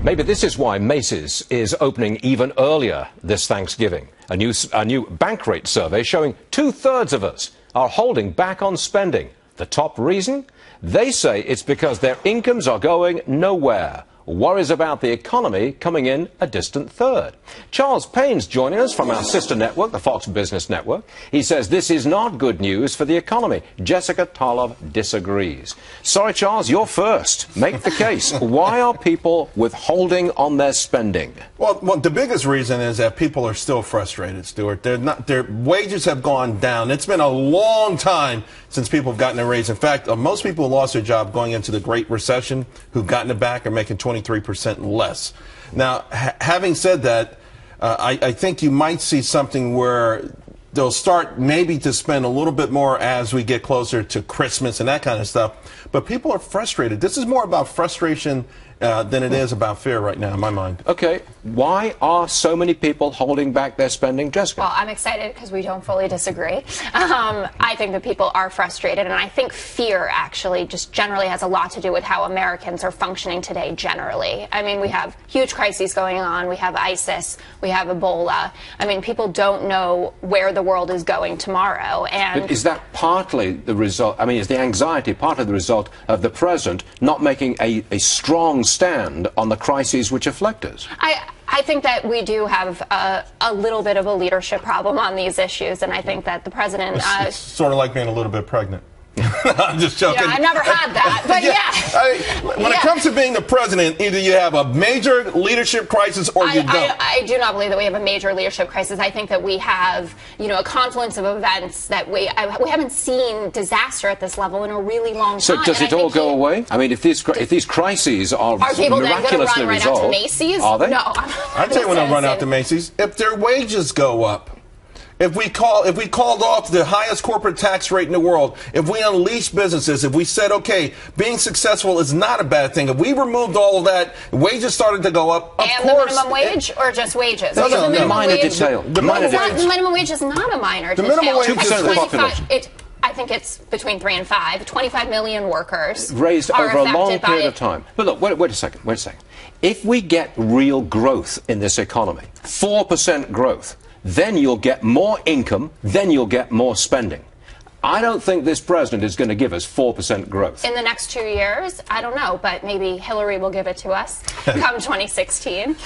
Maybe this is why Macy's is opening even earlier this Thanksgiving. A new bank rate survey showing 2/3 of us are holding back on spending. The top reason? They say it's because their incomes are going nowhere. Worries about the economy coming in a distant third. Charles Payne's joining us from our sister network, the Fox Business Network. He says this is not good news for the economy. Jessica Tarlov disagrees. Sorry, Charles, you're first. Make the case. Why are people withholding on their spending? Well, the biggest reason is that people are still frustrated, Stuart. Their wages have gone down. It's been a long time since people have gotten a raise. In fact, most people who lost their job going into the Great Recession who've gotten it back are making 23% less. Now, having said that, I think you might see something where they'll start maybe to spend a little bit more as we get closer to Christmas and that kind of stuff. But people are frustrated. This is more about frustration than it is about fear right now, in my mind. Okay. Why are so many people holding back their spending, Jessica? Well, I'm excited because we don't fully disagree. I think that people are frustrated, and I think fear actually just generally has a lot to do with how Americans are functioning today generally. I mean, we have huge crises going on. We have ISIS. We have Ebola. I mean, people don't know where the world is going tomorrow. And but is that partly the result? I mean, is the anxiety part of the result of the president not making a strong stand on the crises which afflict us? I think that we do have a little bit of a leadership problem on these issues, and I think that the president... It's sort of like being a little bit pregnant. I'm just joking. Yeah, I've never had that, but yeah. When it comes to being the president, either you have a major leadership crisis or you don't. I do not believe that we have a major leadership crisis. I think that we have, a confluence of events that we haven't seen disaster at this level in a really long time. So does it all go away? I mean, if these crises are people miraculously then going to run right out to Macy's? Are they? No. I'll tell you when they'll run out to Macy's. If their wages go up. If we called off the highest corporate tax rate in the world, if we unleashed businesses, if we said, okay, being successful is not a bad thing, if we removed all of that, wages started to go up, of and course... the minimum wage, or just wages? No, the minor detail. The minimum wage is not a minor detail. The minimum wage is 2% of the population. I think it's between 3 and 5. 25 million workers raised over a long period of time. But look, wait a second. If we get real growth in this economy, 4% growth, then you'll get more income, then you'll get more spending. I don't think this president is going to give us 4% growth. In the next 2 years, I don't know, but maybe Hillary will give it to us come 2016.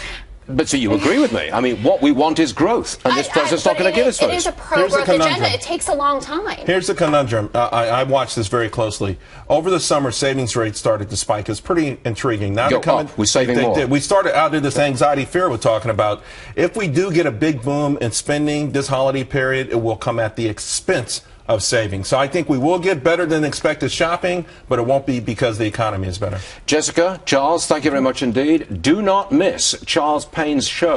But so you agree with me? I mean, what we want is growth, and this president's not going to give us those. It is a pro-growth agenda. It takes a long time. Here's the conundrum. I watched this very closely. Over the summer, savings rates started to spike. It's pretty intriguing. Now Go up. We're saving more. We started out of this anxiety, fear we're talking about. If we do get a big boom in spending this holiday period, it will come at the expense of saving. So I think we will get better than expected shopping, but it won't be because the economy is better. Jessica, Charles, thank you very much indeed. Do not miss Charles Payne's show.